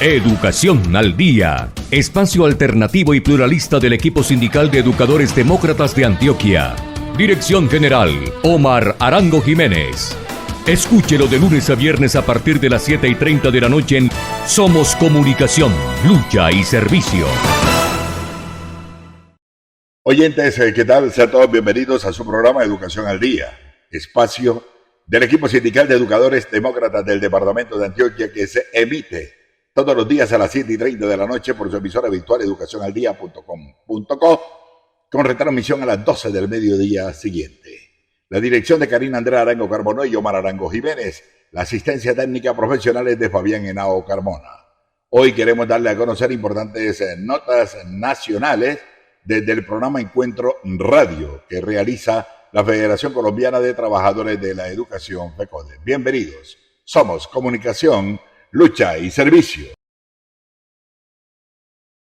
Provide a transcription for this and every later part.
Educación al Día, espacio alternativo y pluralista del equipo sindical de educadores demócratas de Antioquia. Dirección General, Omar Arango Jiménez. Escúchelo de lunes a viernes a partir de las 7:30 de la noche en Somos Comunicación, Lucha y Servicio. Oyentes, ¿qué tal? Sean todos bienvenidos a su programa Educación al Día, espacio del equipo sindical de educadores demócratas del departamento de Antioquia que se emite todos los días a las 7:30 de la noche por su emisora virtual educacionaldia.com.co con retransmisión a las 12 del mediodía siguiente. La dirección de Karina Andrea Arango Carmona y Omar Arango Jiménez, la asistencia técnica profesional es de Fabián Henao Carmona. Hoy queremos darle a conocer importantes notas nacionales desde el programa Encuentro Radio que realiza la Federación Colombiana de Trabajadores de la Educación, FECODE. Bienvenidos. Somos Comunicación, Lucha y Servicio.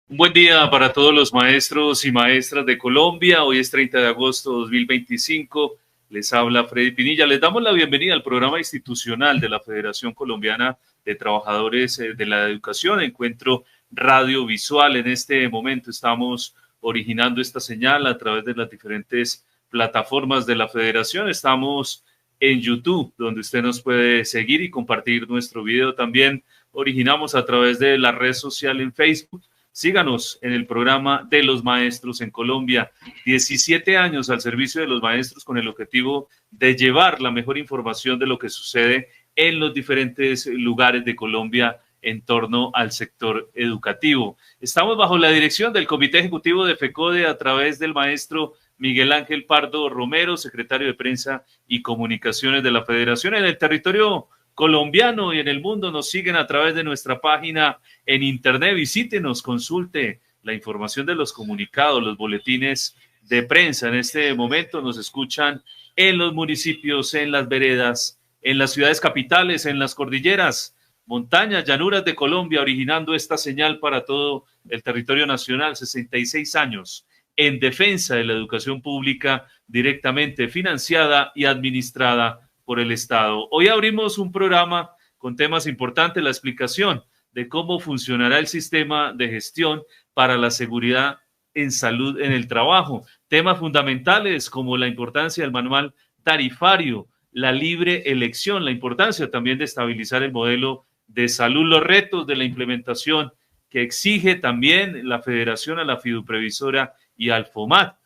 Un buen día para todos los maestros y maestras de Colombia. Hoy es 30 de agosto de 2025. Les habla Freddy Pinilla. Les damos la bienvenida al programa institucional de la Federación Colombiana de Trabajadores de la Educación, Encuentro Radiovisual. En este momento estamos originando esta señal a través de las diferentes plataformas de la Federación. Estamos en YouTube, donde usted nos puede seguir y compartir nuestro video. También originamos a través de la red social en Facebook. Síganos en el programa de los maestros en Colombia. 17 años al servicio de los maestros con el objetivo de llevar la mejor información de lo que sucede en los diferentes lugares de Colombia en torno al sector educativo. Estamos bajo la dirección del Comité Ejecutivo de FECODE a través del maestro Miguel Ángel Pardo Romero, secretario de Prensa y Comunicaciones de la Federación. En el territorio colombiano y en el mundo nos siguen a través de nuestra página en internet. Visítenos, consulte la información de los comunicados, los boletines de prensa. En este momento nos escuchan en los municipios, en las veredas, en las ciudades capitales, en las cordilleras, montañas, llanuras de Colombia, originando esta señal para todo el territorio nacional. 66 años en defensa de la educación pública directamente financiada y administrada por el Estado. Hoy abrimos un programa con temas importantes, la explicación de cómo funcionará el sistema de gestión para la seguridad en salud en el trabajo. Temas fundamentales como la importancia del manual tarifario, la libre elección, la importancia también de estabilizar el modelo de salud, los retos de la implementación que exige también la Federación a la Fiduprevisora y al FOMAT,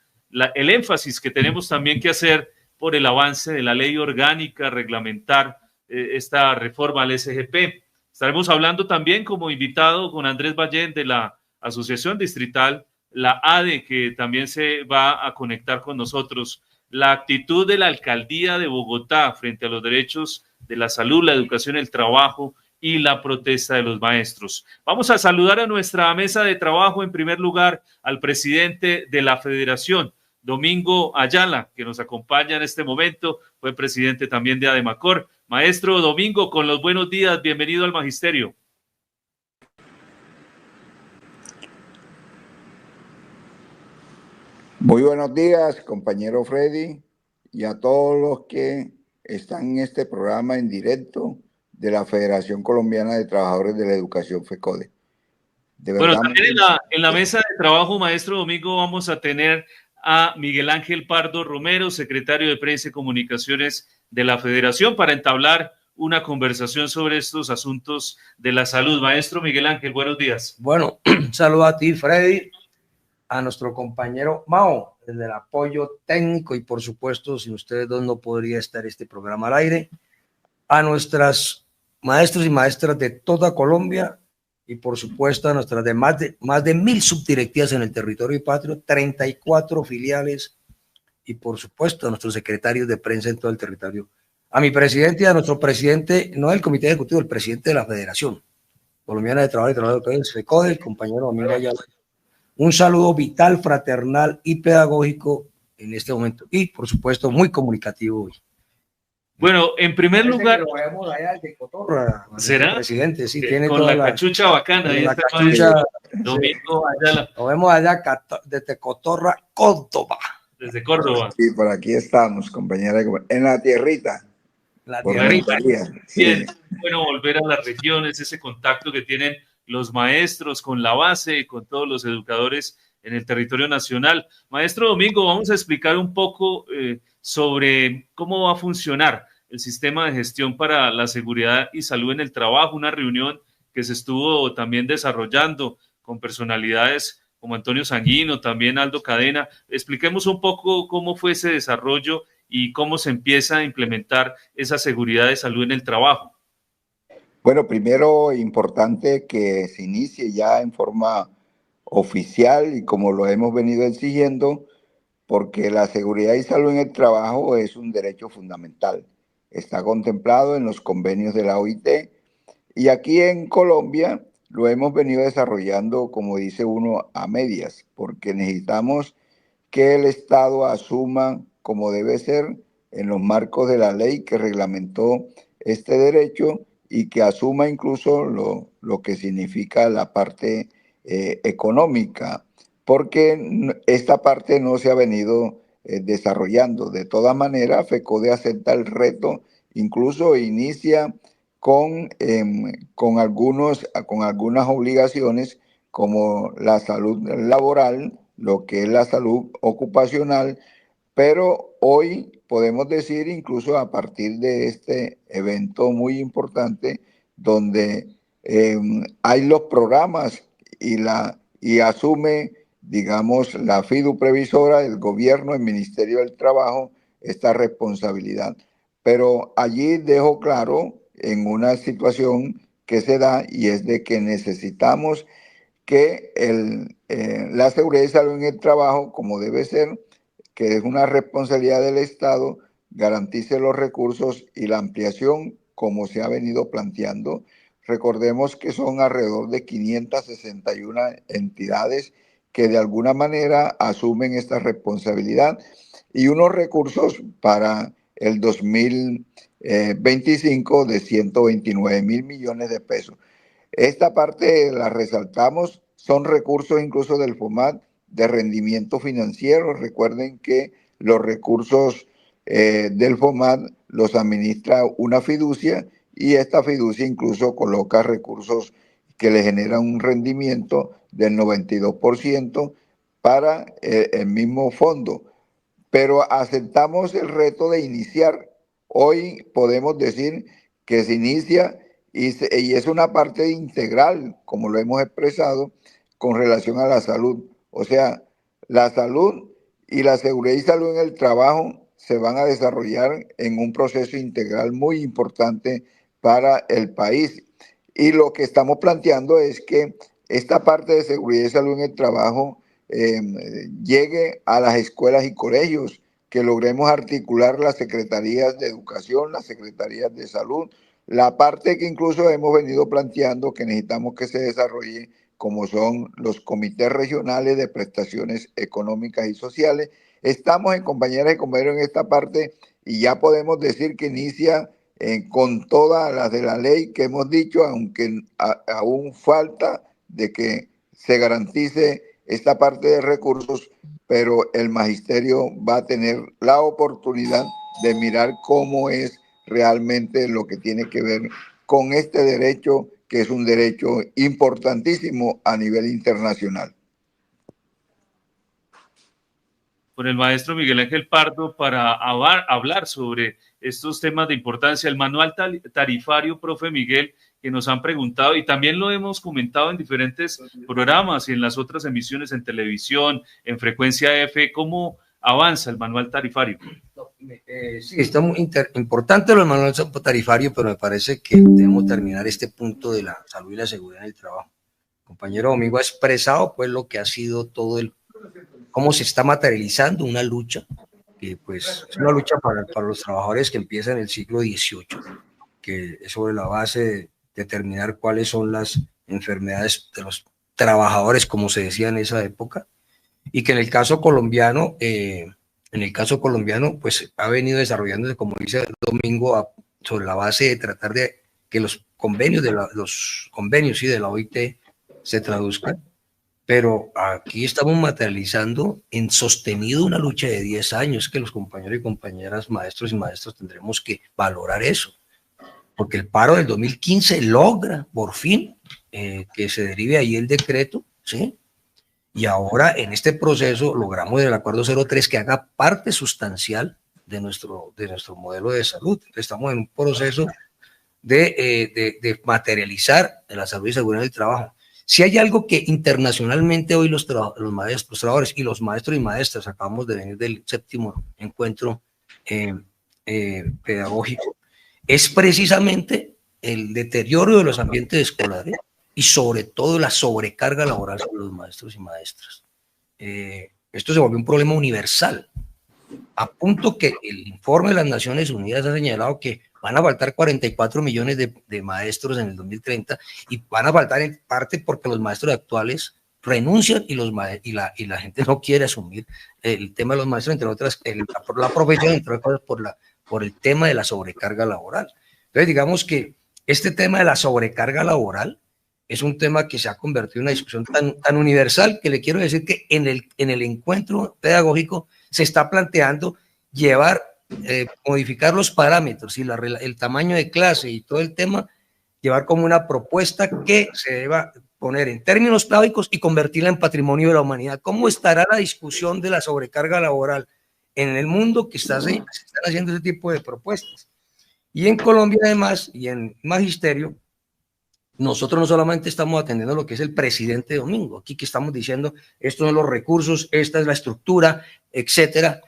el énfasis que tenemos también que hacer por el avance de la ley orgánica, reglamentar esta reforma al SGP. Estaremos hablando también como invitado con Andrés Ballén de la Asociación Distrital, la ADE, que también se va a conectar con nosotros. La actitud de la Alcaldía de Bogotá frente a los derechos de la salud, la educación, el trabajo y la protesta de los maestros. Vamos a saludar a nuestra mesa de trabajo, en primer lugar, al presidente de la Federación, Domingo Ayala, que nos acompaña en este momento, fue presidente también de ADEMACOR. Maestro Domingo, con los buenos días, bienvenido al Magisterio. Muy buenos días, compañero Freddy, y a todos los que están en este programa en directo de la Federación Colombiana de Trabajadores de la Educación, FECODE. Bueno, también en la mesa de trabajo, maestro Domingo, vamos a tener a Miguel Ángel Pardo Romero, secretario de Prensa y Comunicaciones de la Federación, para entablar una conversación sobre estos asuntos de la salud. Maestro Miguel Ángel, buenos días. Bueno, saludo a ti, Freddy, a nuestro compañero Mao, desde el apoyo técnico, y por supuesto, sin ustedes dos no podría estar este programa al aire, a nuestras maestros y maestras de toda Colombia y por supuesto a nuestras más de 1000 subdirectivas en el territorio patrio, 34 filiales y por supuesto a nuestros secretarios de prensa en todo el territorio. A mi presidente y a nuestro presidente, no del Comité Ejecutivo, el presidente de la Federación Colombiana de Trabajo y Trabajadores, FECODE, el compañero Domingo Ayala. Un saludo vital, fraternal y pedagógico en este momento y por supuesto muy comunicativo hoy. Bueno, en primer lugar, lo vemos allá de Cotorra, ¿será? Presidente, sí, Sí, tiene con toda la cachucha bacana. La cachucha, Domingo Ayala. Lo vemos allá desde Cotorra, Córdoba. Desde Córdoba. Sí, por aquí estamos, compañera, en la tierrita. La tierrita. Sí. Bien, bueno volver a las regiones, ese contacto que tienen los maestros, con la base, con todos los educadores en el territorio nacional. Maestro Domingo, vamos a explicar un poco sobre cómo va a funcionar el sistema de gestión para la seguridad y salud en el trabajo, una reunión que se estuvo también desarrollando con personalidades como Antonio Sanguino, también Aldo Cadena. Expliquemos un poco cómo fue ese desarrollo y cómo se empieza a implementar esa seguridad de salud en el trabajo. Bueno, primero importante que se inicie ya en forma oficial y como lo hemos venido exigiendo, porque la seguridad y salud en el trabajo es un derecho fundamental. Está contemplado en los convenios de la OIT y aquí en Colombia lo hemos venido desarrollando, como dice uno, a medias, porque necesitamos que el Estado asuma como debe ser en los marcos de la ley que reglamentó este derecho y que asuma incluso lo que significa la parte económica, porque esta parte no se ha venido desarrollando. De todas maneras, FECODE acepta el reto, incluso inicia con algunas obligaciones como la salud laboral, lo que es la salud ocupacional, pero hoy podemos decir, incluso a partir de este evento muy importante, donde hay los programas y asume, digamos, la fidu previsora del gobierno, el Ministerio del Trabajo, esta responsabilidad. Pero allí dejo claro en una situación que se da y es de que necesitamos que la seguridad y salud en el trabajo, como debe ser, que es una responsabilidad del Estado, garantice los recursos y la ampliación como se ha venido planteando. Recordemos que son alrededor de 561 entidades que de alguna manera asumen esta responsabilidad y unos recursos para el 2025 de 129.000 millones de pesos. Esta parte la resaltamos, son recursos incluso del FOMAT de rendimiento financiero. Recuerden que los recursos del FOMAT los administra una fiducia y esta fiducia incluso coloca recursos que le generan un rendimiento del 92% para el mismo fondo. Pero aceptamos el reto de iniciar. Hoy podemos decir que se inicia y es una parte integral, como lo hemos expresado, con relación a la salud. O sea, la salud y la seguridad y salud en el trabajo se van a desarrollar en un proceso integral muy importante para el país. Y lo que estamos planteando es que esta parte de seguridad y salud en el trabajo llegue a las escuelas y colegios, que logremos articular las secretarías de educación, las secretarías de salud, la parte que incluso hemos venido planteando que necesitamos que se desarrolle, como son los comités regionales de prestaciones económicas y sociales. Estamos en compañeras y compañeros en esta parte y ya podemos decir que inicia con todas las de la ley que hemos dicho, aunque aún falta de que se garantice esta parte de recursos, pero el magisterio va a tener la oportunidad de mirar cómo es realmente lo que tiene que ver con este derecho, que es un derecho importantísimo a nivel internacional. Con el maestro Miguel Ángel Pardo para hablar sobre estos temas de importancia, el manual tarifario, profe Miguel, que nos han preguntado y también lo hemos comentado en diferentes programas y en las otras emisiones en televisión, en Frecuencia F, ¿cómo avanza el manual tarifario? Sí, está muy importante lo del manual tarifario, pero me parece que debemos terminar este punto de la salud y la seguridad en el trabajo. El compañero Domingo ha expresado pues lo que ha sido todo cómo se está materializando una lucha, que pues es una lucha para los trabajadores que empieza en el siglo XVIII, que es sobre la base de determinar cuáles son las enfermedades de los trabajadores, como se decía en esa época, y que en el caso colombiano, pues ha venido desarrollándose, como dice Domingo, sobre la base de tratar de que los convenios de la OIT se traduzcan. Pero aquí estamos materializando en sostenido una lucha de 10 años, que los compañeros y compañeras, maestros y maestras, tendremos que valorar eso. Porque el paro del 2015 logra, por fin, que se derive ahí el decreto, ¿sí? Y ahora en este proceso logramos el acuerdo 03 que haga parte sustancial de nuestro modelo de salud. Estamos en un proceso de materializar la salud y seguridad del trabajo. Si hay algo que internacionalmente hoy los trabajadores y los maestros y maestras, acabamos de venir del 7º encuentro pedagógico, es precisamente el deterioro de los ambientes escolares y sobre todo la sobrecarga laboral sobre los maestros y maestras. Esto se volvió un problema universal, a punto que el informe de las Naciones Unidas ha señalado que van a faltar 44 millones de maestros en el 2030 y van a faltar en parte porque los maestros actuales renuncian y la gente no quiere asumir el tema de los maestros, entre otras, por la profesión, entre otras cosas, por el tema de la sobrecarga laboral. Entonces, digamos que este tema de la sobrecarga laboral es un tema que se ha convertido en una discusión tan universal que le quiero decir que en el encuentro pedagógico se está planteando modificar los parámetros y el tamaño de clase y todo el tema, llevar como una propuesta que se deba poner en términos pedagógicos y convertirla en patrimonio de la humanidad. ¿Cómo estará la discusión de la sobrecarga laboral en el mundo que se están haciendo ese tipo de propuestas? Y en Colombia, además, y en Magisterio, nosotros no solamente estamos atendiendo lo que es el presidente Domingo, aquí que estamos diciendo, estos son los recursos, esta es la estructura, etcétera,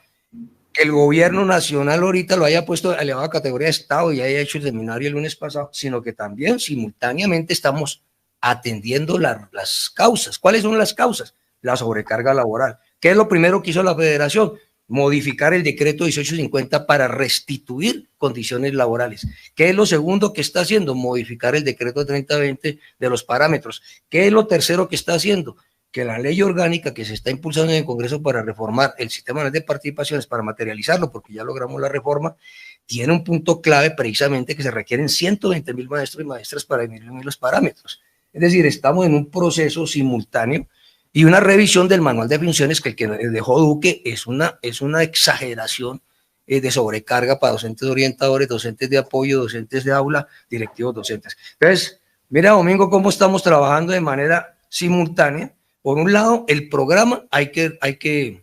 que el gobierno nacional ahorita lo haya puesto elevado a categoría de Estado y haya hecho el seminario el lunes pasado, sino que también simultáneamente estamos atendiendo las causas. ¿Cuáles son las causas? La sobrecarga laboral. ¿Qué es lo primero que hizo la Federación? Modificar el decreto 1850 para restituir condiciones laborales. ¿Qué es lo segundo que está haciendo? Modificar el decreto 3020 de los parámetros. ¿Qué es lo tercero que está haciendo? Que la ley orgánica que se está impulsando en el Congreso para reformar el sistema de participaciones, para materializarlo, porque ya logramos la reforma, tiene un punto clave precisamente que se requieren 120.000 maestros y maestras para disminuir los parámetros. Es decir, estamos en un proceso simultáneo y una revisión del manual de funciones que el que dejó Duque es una exageración de sobrecarga para docentes orientadores, docentes de apoyo, docentes de aula, directivos docentes. Entonces, mira, Domingo, cómo estamos trabajando de manera simultánea. Por un lado, el programa hay que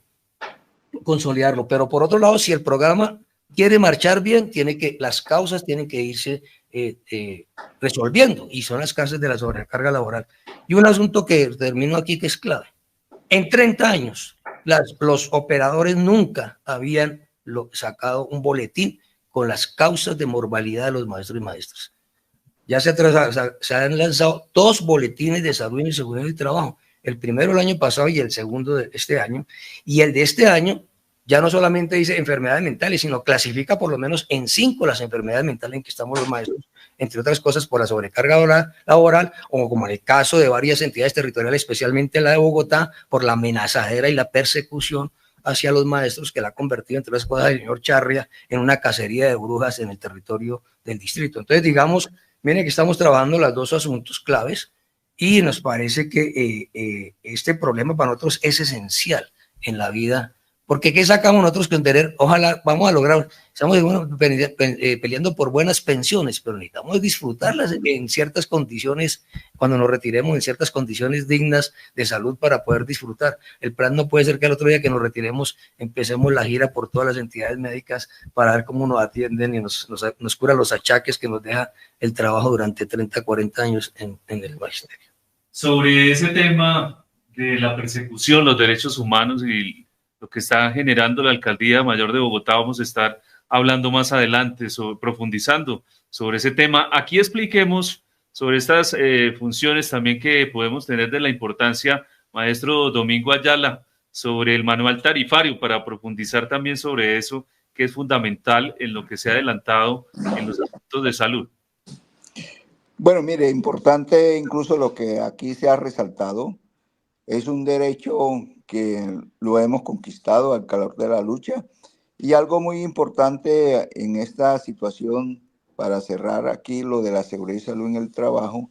consolidarlo, pero por otro lado, si el programa quiere marchar bien, las causas tienen que irse resolviendo, y son las causas de la sobrecarga laboral. Y un asunto que termino aquí que es clave. En 30 años, los operadores nunca habían sacado un boletín con las causas de mortalidad de los maestros y maestras. Ya se han lanzado 2 boletines de salud y seguridad del trabajo, el primero el año pasado y el segundo de este año, y el de este año ya no solamente dice enfermedades mentales, sino clasifica por lo menos en 5 las enfermedades mentales en que estamos los maestros, entre otras cosas por la sobrecarga laboral, o como en el caso de varias entidades territoriales, especialmente la de Bogotá, por la amenazadera y la persecución hacia los maestros que la ha convertido, entre otras cosas, el señor Charria, en una cacería de brujas en el territorio del distrito. Entonces, digamos, miren que estamos trabajando los 2 asuntos claves y nos parece que este problema para nosotros es esencial en la vida. Porque ¿qué sacamos nosotros con tener? Ojalá vamos a lograr, estamos peleando por buenas pensiones, pero necesitamos disfrutarlas en ciertas condiciones, cuando nos retiremos en ciertas condiciones dignas de salud para poder disfrutar. El plan no puede ser que el otro día que nos retiremos empecemos la gira por todas las entidades médicas para ver cómo nos atienden y nos curan los achaques que nos deja el trabajo durante 30, 40 años en el magisterio. Sobre ese tema de la persecución, los derechos humanos y lo que está generando la Alcaldía Mayor de Bogotá, vamos a estar hablando más adelante, profundizando sobre ese tema. Aquí expliquemos sobre estas funciones también que podemos tener de la importancia, maestro Domingo Ayala, sobre el manual tarifario, para profundizar también sobre eso, que es fundamental en lo que se ha adelantado en los asuntos de salud. Bueno, mire, importante incluso lo que aquí se ha resaltado, es un derecho que lo hemos conquistado al calor de la lucha, y algo muy importante en esta situación, para cerrar aquí lo de la seguridad y salud en el trabajo,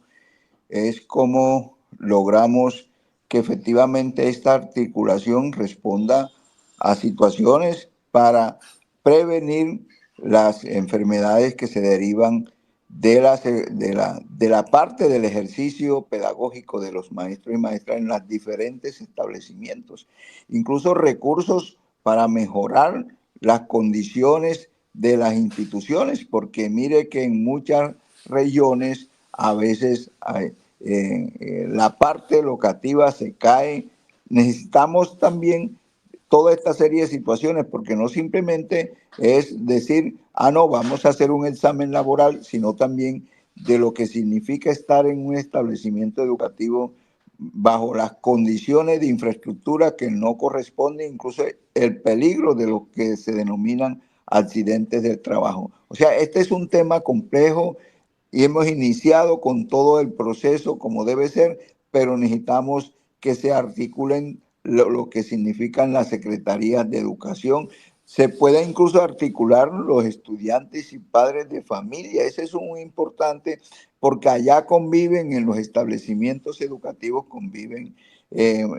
es cómo logramos que efectivamente esta articulación responda a situaciones para prevenir las enfermedades que se derivan de la parte del ejercicio pedagógico de los maestros y maestras en los diferentes establecimientos. Incluso recursos para mejorar las condiciones de las instituciones, porque mire que en muchas regiones a veces la parte locativa se cae. Necesitamos también toda esta serie de situaciones, porque no simplemente es decir, no, vamos a hacer un examen laboral, sino también de lo que significa estar en un establecimiento educativo bajo las condiciones de infraestructura que no corresponden, incluso el peligro de lo que se denominan accidentes del trabajo. O sea, este es un tema complejo y hemos iniciado con todo el proceso como debe ser, pero necesitamos que se articulen lo que significan las secretarías de educación. Se puede incluso articular los estudiantes y padres de familia. Eso es muy importante porque allá conviven, en los establecimientos educativos conviven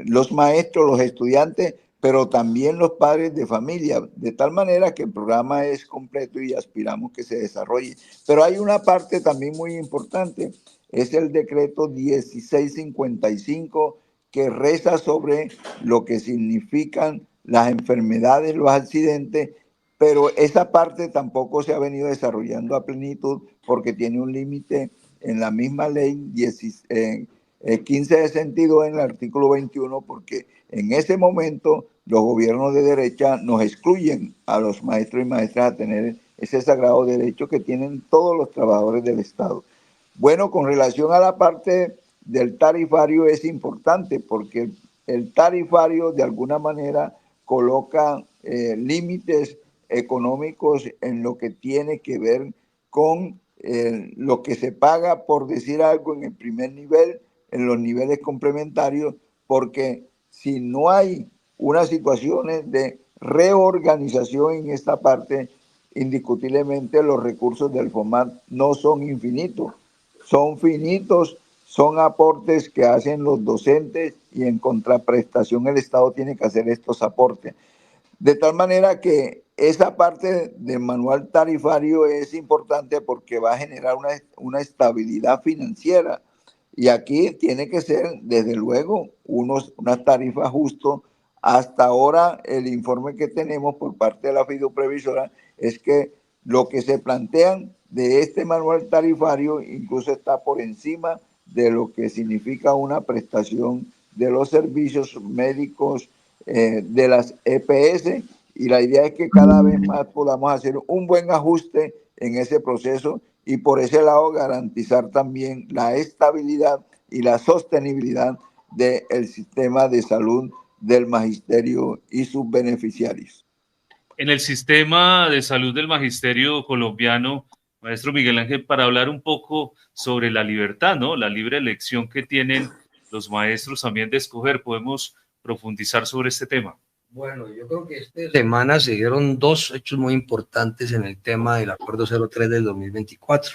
los maestros, los estudiantes, pero también los padres de familia, de tal manera que el programa es completo y aspiramos que se desarrolle. Pero hay una parte también muy importante, es el decreto 1655, que reza sobre lo que significan las enfermedades, los accidentes, pero esa parte tampoco se ha venido desarrollando a plenitud porque tiene un límite en la misma ley 1562 en el artículo 21, porque en ese momento los gobiernos de derecha nos excluyen a los maestros y maestras a tener ese sagrado derecho que tienen todos los trabajadores del Estado. Bueno, con relación a la parte del tarifario es importante porque el tarifario de alguna manera coloca límites económicos en lo que tiene que ver con lo que se paga, por decir algo, en el primer nivel, en los niveles complementarios, porque si no hay unas situaciones de reorganización en esta parte, indiscutiblemente los recursos del FOMAT no son infinitos, son finitos. Son aportes que hacen los docentes y en contraprestación el Estado tiene que hacer estos aportes. De tal manera que esa parte del manual tarifario es importante porque va a generar una estabilidad financiera. Y aquí tiene que ser, desde luego, unas tarifas justas. Hasta ahora el informe que tenemos por parte de la fiduprevisora es que lo que se plantean de este manual tarifario incluso está por encima de lo que significa una prestación de los servicios médicos de las EPS, y la idea es que cada vez más podamos hacer un buen ajuste en ese proceso y por ese lado garantizar también la estabilidad y la sostenibilidad del sistema de salud del magisterio y sus beneficiarios. En el sistema de salud del magisterio colombiano, maestro Miguel Ángel, para hablar un poco sobre la libertad, ¿no? La libre elección que tienen los maestros también de escoger, ¿podemos profundizar sobre este tema? Bueno, yo creo que esta semana se dieron dos hechos muy importantes en el tema del Acuerdo 03 del 2024.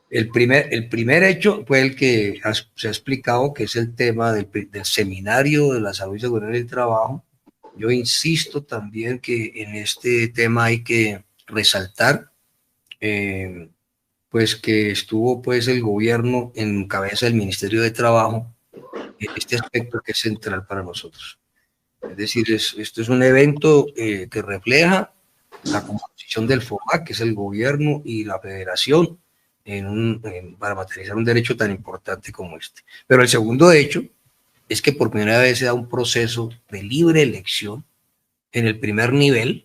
El primer hecho fue el que se ha explicado, que es el tema del seminario de la salud y seguridad del trabajo. Yo insisto también que en este tema hay que resaltar pues que estuvo pues el gobierno en cabeza del Ministerio de Trabajo, este aspecto que es central para nosotros. Es decir, esto es un evento que refleja la composición del FOMAC, que es el gobierno y la federación, para materializar un derecho tan importante como este. Pero el segundo hecho es que por primera vez se da un proceso de libre elección en el primer nivel.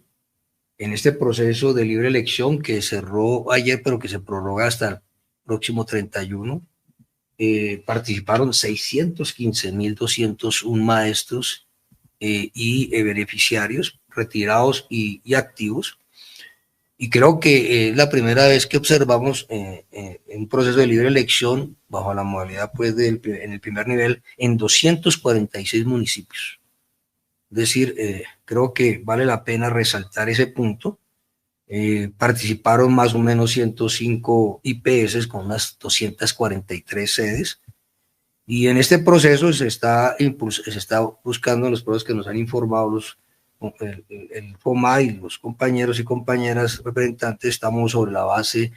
En este proceso de libre elección que cerró ayer, pero que se prorroga hasta el próximo 31, participaron 615.201 maestros y beneficiarios retirados y activos. Y creo que es la primera vez que observamos un proceso de libre elección bajo la modalidad pues en el primer nivel en 246 municipios. Es decir, creo que vale la pena resaltar ese punto. Participaron más o menos 105 IPS con unas 243 sedes. Y en este proceso se está buscando los procesos que nos han informado el FOMA y los compañeros y compañeras representantes. Estamos sobre la base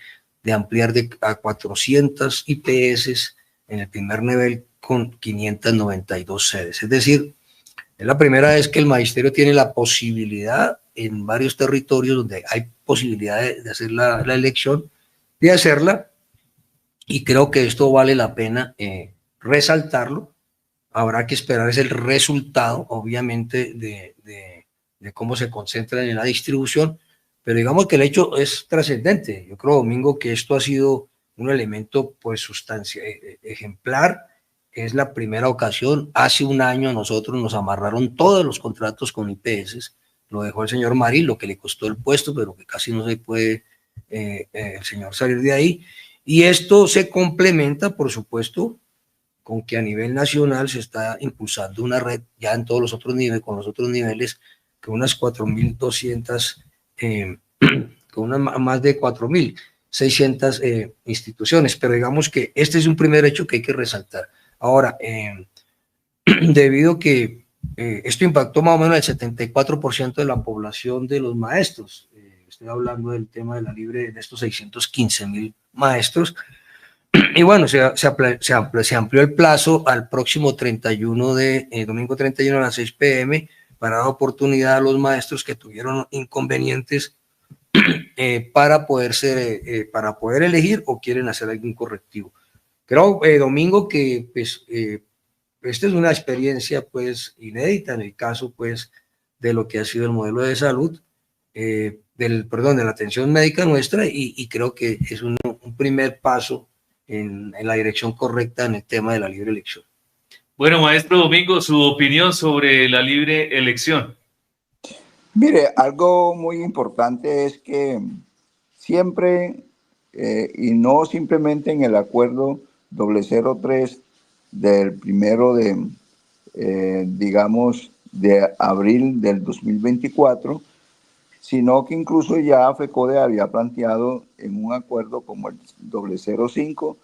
de ampliar a 400 IPS en el primer nivel con 592 sedes. Es decir, es la primera vez que el magisterio tiene la posibilidad en varios territorios donde hay posibilidad de hacer la elección, de hacerla, y creo que esto vale la pena resaltarlo. Habrá que esperar es el resultado, obviamente, de cómo se concentran en la distribución, pero digamos que el hecho es trascendente. Yo creo, Domingo, que esto ha sido un elemento pues ejemplar. Es la primera ocasión. Hace un año a nosotros nos amarraron todos los contratos con IPS, lo dejó el señor Mari, lo que le costó el puesto, pero que casi no se puede el señor salir de ahí. Y esto se complementa, por supuesto, con que a nivel nacional se está impulsando una red ya en todos los otros niveles, con los otros niveles, que unas 4.200, con unas más de 4.600 instituciones, pero digamos que este es un primer hecho que hay que resaltar. Ahora, debido a que esto impactó más o menos el 74% de la población de los maestros, estoy hablando del tema de la libre, de estos 615.000 maestros, y bueno, se amplió el plazo al próximo 31 domingo 31 a las 6 p.m. para dar oportunidad a los maestros que tuvieron inconvenientes para poder elegir o quieren hacer algún correctivo. Creo, Domingo, que pues, esta es una experiencia pues inédita en el caso pues de lo que ha sido el modelo de salud, de la atención médica nuestra, y creo que es un primer paso en la dirección correcta en el tema de la libre elección. Bueno, maestro Domingo, su opinión sobre la libre elección. Mire, algo muy importante es que siempre, y no simplemente en el acuerdo 003 del 1 de abril del 2024, sino que incluso ya FECODE había planteado en un acuerdo como el 005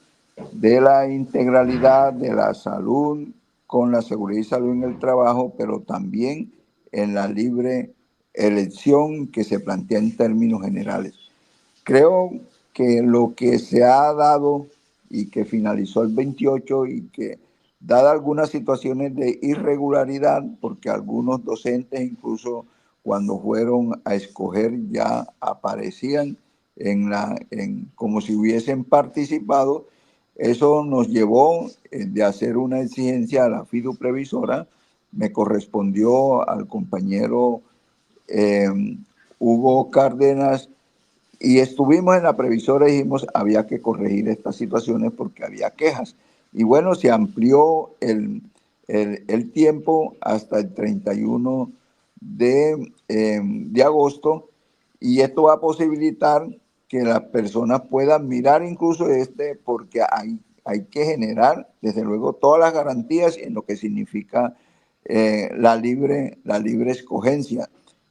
de la integralidad de la salud con la seguridad y salud en el trabajo, pero también en la libre elección que se plantea en términos generales. Creo que lo que se ha dado y que finalizó el 28 y que, dadas algunas situaciones de irregularidad, porque algunos docentes incluso cuando fueron a escoger ya aparecían como si hubiesen participado, eso nos llevó de hacer una exigencia a la FIDU previsora. Me correspondió al compañero Hugo Cárdenas, y estuvimos en la previsora y dijimos había que corregir estas situaciones porque había quejas. Y bueno, se amplió el tiempo hasta el 31 de agosto, y esto va a posibilitar que las personas puedan mirar incluso porque hay que generar, desde luego, todas las garantías en lo que significa la libre escogencia.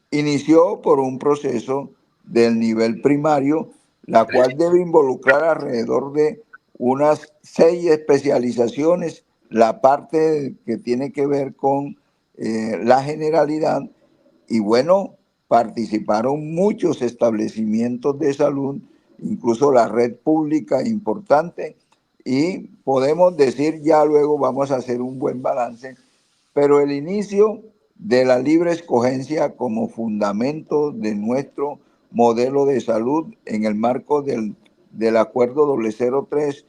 Inició por un proceso del nivel primario, la cual debe involucrar alrededor de unas 6 especializaciones, la parte que tiene que ver con la generalidad, y bueno, participaron muchos establecimientos de salud, incluso la red pública importante, y podemos decir, ya luego vamos a hacer un buen balance, pero el inicio de la libre escogencia como fundamento de nuestro modelo de salud en el marco del acuerdo 003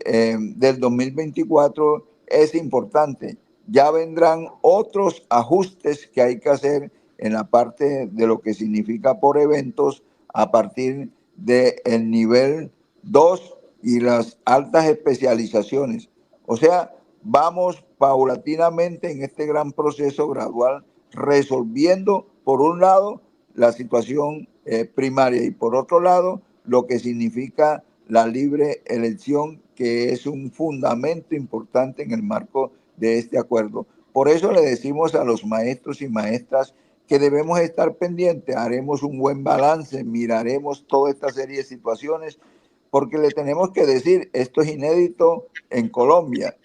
del 2024 es importante. Ya vendrán otros ajustes que hay que hacer en la parte de lo que significa por eventos a partir del nivel 2 y las altas especializaciones. O sea, vamos paulatinamente en este gran proceso gradual, resolviendo por un lado la situación primaria y por otro lado lo que significa la libre elección, que es un fundamento importante en el marco de este acuerdo. Por eso le decimos a los maestros y maestras que debemos estar pendientes, haremos un buen balance, miraremos toda esta serie de situaciones, porque le tenemos que decir, esto es inédito en Colombia,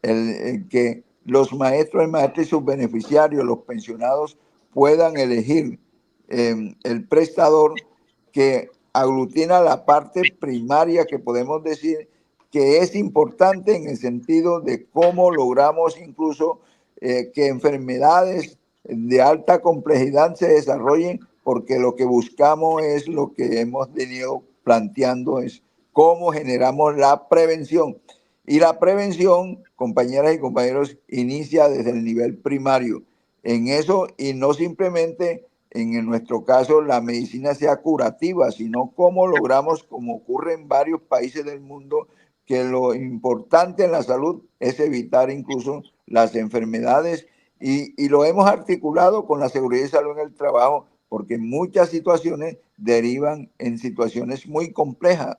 el que los maestros, el maestro y sus beneficiarios, los pensionados, puedan elegir el prestador que aglutina la parte primaria que podemos decir que es importante en el sentido de cómo logramos incluso que enfermedades de alta complejidad se desarrollen, porque lo que buscamos es lo que hemos venido planteando, es cómo generamos la prevención. Y la prevención, compañeras y compañeros, inicia desde el nivel primario. En eso, y no simplemente en nuestro caso la medicina sea curativa, sino cómo logramos, como ocurre en varios países del mundo, que lo importante en la salud es evitar incluso las enfermedades, y lo hemos articulado con la seguridad y salud en el trabajo, porque muchas situaciones derivan en situaciones muy complejas.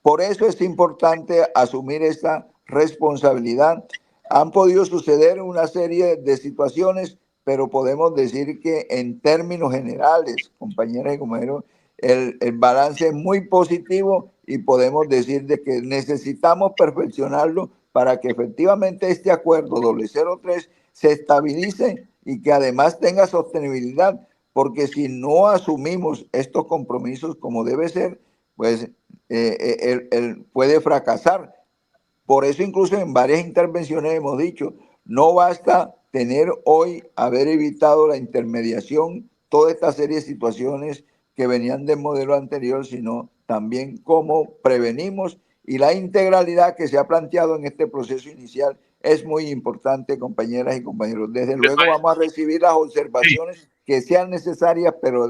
Por eso es importante asumir esta responsabilidad. Han podido suceder una serie de situaciones, pero podemos decir que en términos generales, compañeras y compañeros, el balance es muy positivo, y podemos decir de que necesitamos perfeccionarlo para que efectivamente este acuerdo 003 se estabilice y que además tenga sostenibilidad, porque si no asumimos estos compromisos como debe ser, pues él puede fracasar. Por eso incluso en varias intervenciones hemos dicho, no basta tener hoy, haber evitado la intermediación, toda esta serie de situaciones que venían del modelo anterior, sino también cómo prevenimos, y la integralidad que se ha planteado en este proceso inicial es muy importante, compañeras y compañeros. Desde luego vamos a recibir las observaciones que sean necesarias, pero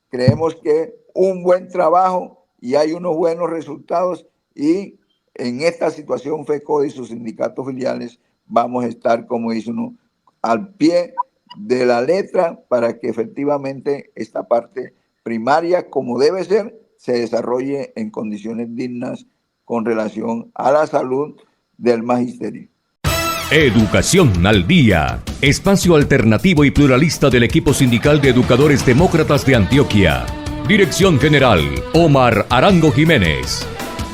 creemos que un buen trabajo y hay unos buenos resultados, y en esta situación FECODE y sus sindicatos filiales vamos a estar, como dice uno, al pie de la letra para que efectivamente esta parte primaria, como debe ser, se desarrolle en condiciones dignas con relación a la salud del magisterio. Educación al Día, espacio alternativo y pluralista del equipo sindical de educadores demócratas de Antioquia. Dirección General, Omar Arango Jiménez.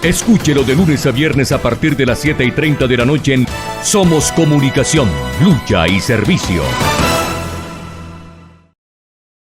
Escúchelo de lunes a viernes a partir de las 7:30 de la noche en Somos Comunicación, Lucha y Servicio.